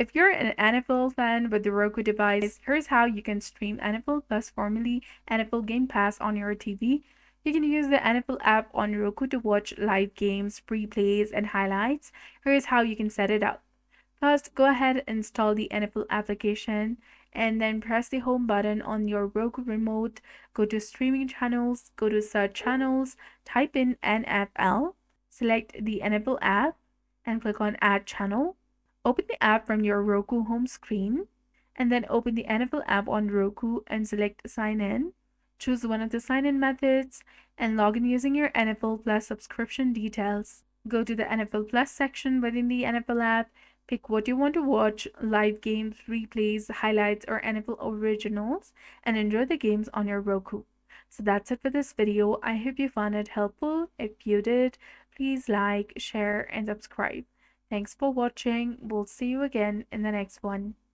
If you're an NFL fan with the Roku device, here's how you can stream NFL Plus, formerly NFL Game Pass, on your TV. You can use the NFL app on Roku to watch live games, replays, and highlights. Here's how you can set it up. First, go ahead and install the NFL application and then press the home button on your Roku remote. Go to streaming channels, go to search channels, type in NFL, select the NFL app, and click on add channel. Open the app from your Roku home screen and then open the NFL app on Roku and select sign in. Choose one of the sign-in methods and log in using your NFL Plus subscription details. Go to the NFL Plus section within the NFL app, pick what you want to watch, live games, replays, highlights, or NFL originals, and enjoy the games on your Roku. So that's it for this video. I hope you found it helpful. If you did, please like, share, and subscribe. Thanks for watching. We'll see you again in the next one.